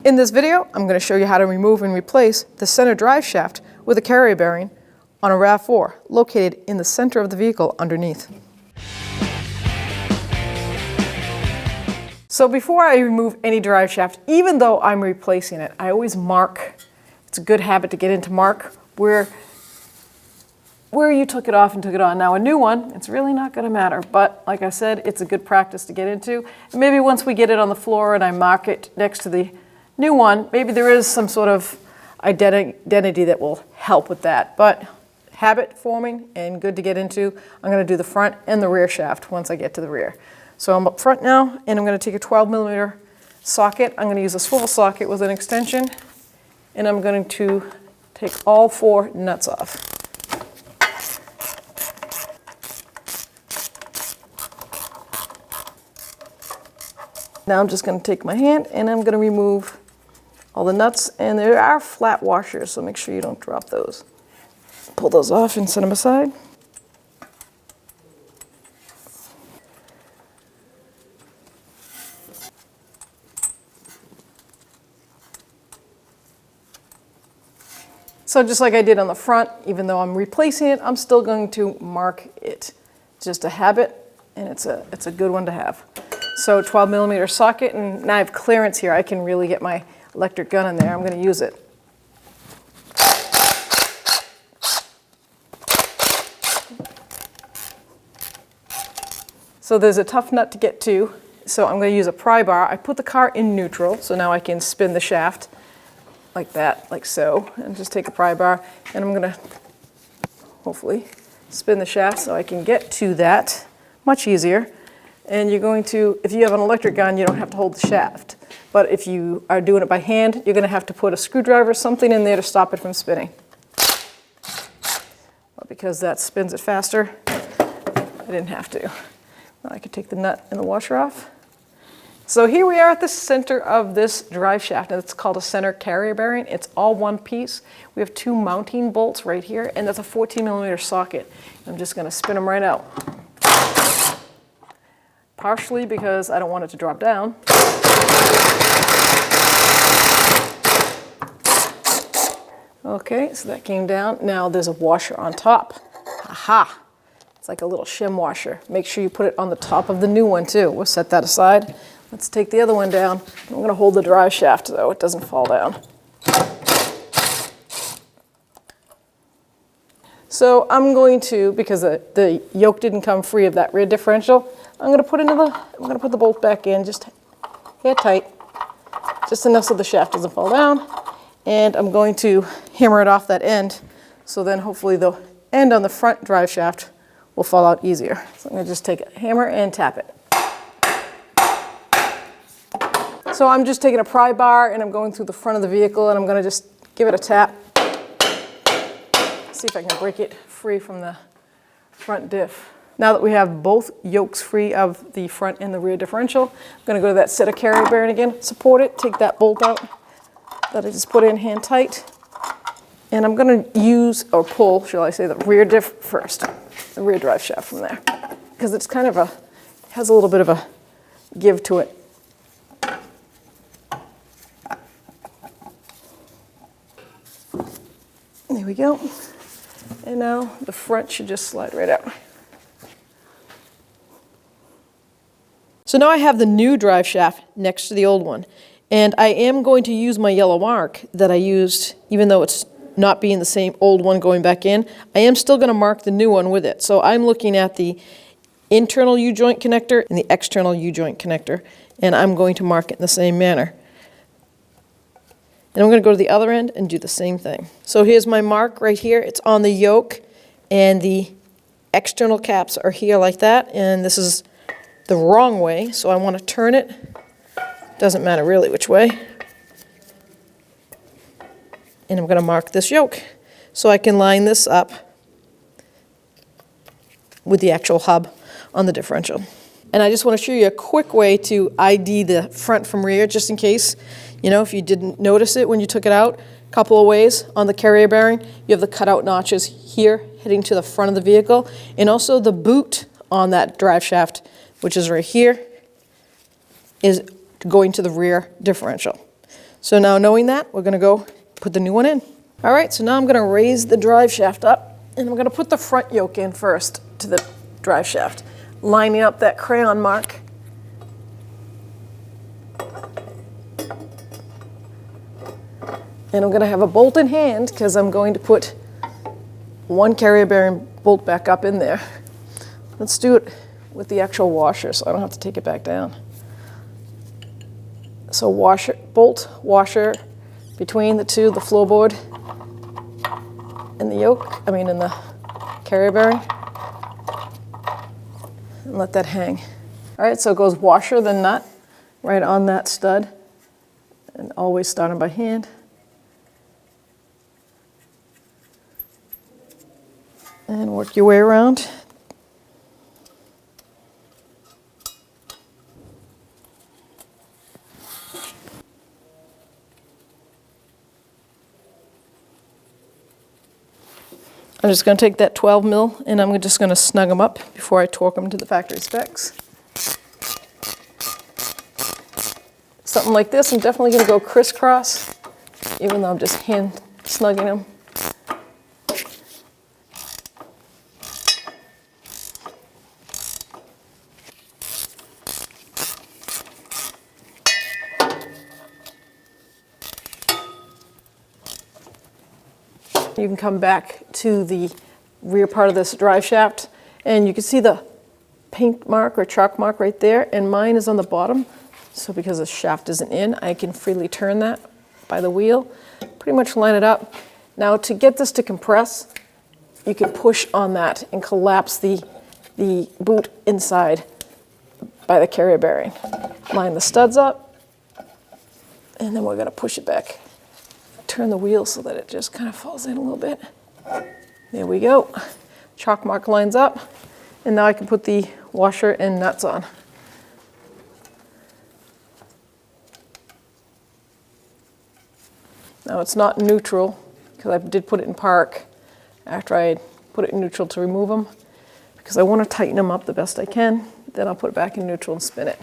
In this video, I'm going to show you how to remove and replace the center drive shaft with a carrier bearing on a RAV4 located in the center of the vehicle underneath. So before I remove any drive shaft, even though I'm replacing it, I always mark. It's a good habit to get into mark where you took it off and took it on. Now a new one, it's really not going to matter, but like I said, it's a good practice to get into. And maybe once we get it on the floor and I mark it next to the new one, maybe there is some sort of identity that will help with that. But habit forming and good to get into. I'm going to do the front and the rear shaft once I get to the rear. So I'm up front now, and I'm going to take a 12mm socket. I'm going to use a swivel socket with an extension, and I'm going to take all 4 nuts off. Now I'm just going to take my hand and I'm going to remove all the nuts, and there are flat washers, so make sure you don't drop those. Pull those off and set them aside. So just like I did on the front, even though I'm replacing it, I'm still going to mark it. Just a habit, and it's a good one to have. So 12mm socket, and now I have clearance here. I can really get my electric gun in there. I'm going to use it. So there's a tough nut to get to, so I'm going to use a pry bar. I put the car in neutral, so now I can spin the shaft like that, like so, and just take a pry bar, and I'm going to hopefully spin the shaft so I can get to that much easier. And you're going to, if you have an electric gun, you don't have to hold the shaft. But if you are doing it by hand, you're going to have to put a screwdriver or something in there to stop it from spinning. But because that spins it faster, I didn't have to. Now I could take the nut and the washer off. So here we are at the center of this drive shaft, and it's called a center carrier bearing. It's all one piece. We have 2 mounting bolts right here, and that's a 14mm socket. I'm just going to spin them right out. Partially because I don't want it to drop down. Okay, so that came down. Now there's a washer on top. Aha! It's like a little shim washer. Make sure you put it on the top of the new one too. We'll set that aside. Let's take the other one down. I'm going to hold the drive shaft so it doesn't fall down. So I'm going to, because the yoke didn't come free of that rear differential, I'm going to put the bolt back in, just hair tight, just enough so the shaft doesn't fall down. And I'm going to hammer it off that end, so then hopefully the end on the front drive shaft will fall out easier. So I'm going to just take a hammer and tap it. So I'm just taking a pry bar and I'm going through the front of the vehicle, and I'm going to just give it a tap. See if I can break it free from the front diff. Now that we have both yokes free of the front and the rear differential, I'm going to go to that set of carrier bearing again, support it, take that bolt out that I just put in hand tight, and I'm going to use, or pull, shall I say, the rear diff first, the rear drive shaft from there, because it's kind of has a little bit of a give to it. There we go. And now the front should just slide right out. So now I have the new drive shaft next to the old one, and I am going to use my yellow mark that I used, even though it's not being the same old one going back in, I am still going to mark the new one with it. So I'm looking at the internal U-joint connector and the external U-joint connector, and I'm going to mark it in the same manner. And I'm going to go to the other end and do the same thing. So here's my mark right here. It's on the yoke, and the external caps are here like that, and this is the wrong way, so I want to turn it. Doesn't matter really which way. And I'm going to mark this yoke so I can line this up with the actual hub on the differential. And I just want to show you a quick way to ID the front from rear, just in case, you know, if you didn't notice it when you took it out. A couple of ways on the carrier bearing. You have the cutout notches here heading to the front of the vehicle, and also the boot on that drive shaft, which is right here, is going to the rear differential. So now knowing that, we're gonna go put the new one in. All right, so now I'm gonna raise the drive shaft up, and I'm gonna put the front yoke in first to the drive shaft, lining up that crayon mark. And I'm gonna have a bolt in hand because I'm going to put one carrier bearing bolt back up in there. Let's do it with the actual washer so I don't have to take it back down. So washer, bolt, washer between the two, the floorboard and the yoke, in the carrier bearing. And let that hang. All right, so it goes washer, then nut, right on that stud. And always starting by hand. And work your way around. I'm just going to take that 12 mil and I'm just going to snug them up before I torque them to the factory specs. Something like this, I'm definitely going to go crisscross, even though I'm just hand snugging them. You can come back to the rear part of this drive shaft and you can see the paint mark or chalk mark right there, and mine is on the bottom. So because the shaft isn't in, I can freely turn that by the wheel, pretty much line it up. Now to get this to compress, you can push on that and collapse the boot inside by the carrier bearing. Line the studs up, and then we're gonna push it back. Turn the wheel so that it just kind of falls in a little bit. There we go. Chalk mark lines up, and now I can put the washer and nuts on. Now it's not neutral, because I did put it in park after I put it in neutral to remove them, because I want to tighten them up the best I can. Then I'll put it back in neutral and spin it.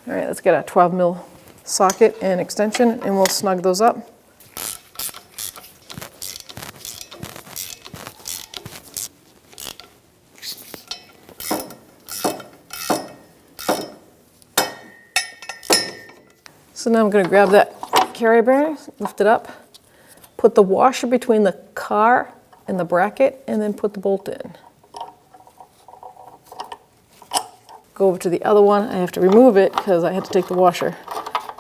All right, let's get a 12 mil socket and extension, and we'll snug those up. So now I'm going to grab that carrier bearing, lift it up, put the washer between the car and the bracket, and then put the bolt in. Go over to the other one. I have to remove it because I had to take the washer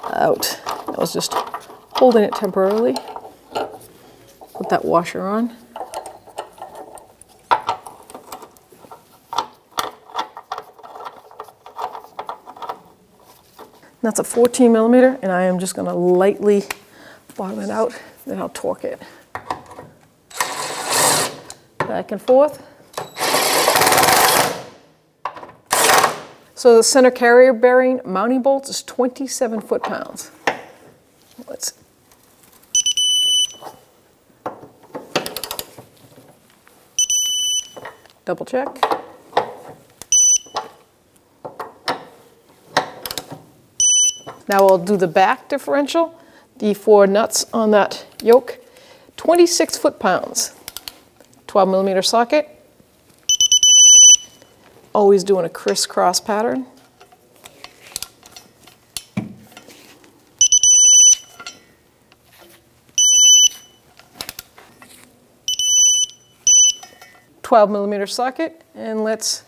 out. I was just holding it temporarily. Put that washer on. That's a 14 millimeter, and I am just going to lightly bottom it out, then I'll torque it. Back and forth. So the center carrier bearing mounting bolt is 27 foot-pounds. Let's double check. Now I'll do the back differential, the 4 nuts on that yoke, 26 foot-pounds, 12 millimeter socket. Always doing a crisscross pattern. .12 millimeter socket, and let's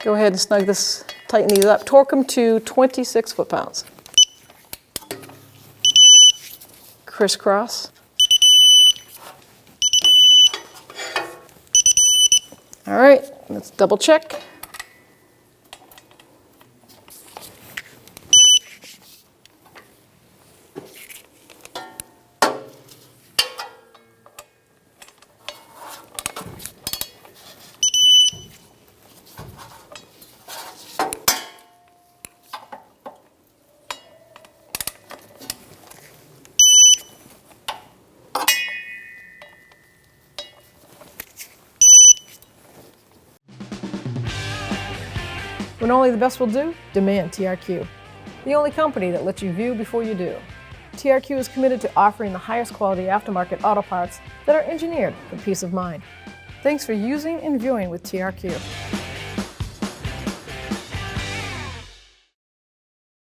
go ahead and snug this, tighten these up, torque them to 26 foot-pounds. Crisscross. All right, let's double check. When only the best will do, demand TRQ. The only company that lets you view before you do. TRQ is committed to offering the highest quality aftermarket auto parts that are engineered for peace of mind. Thanks for using and viewing with TRQ.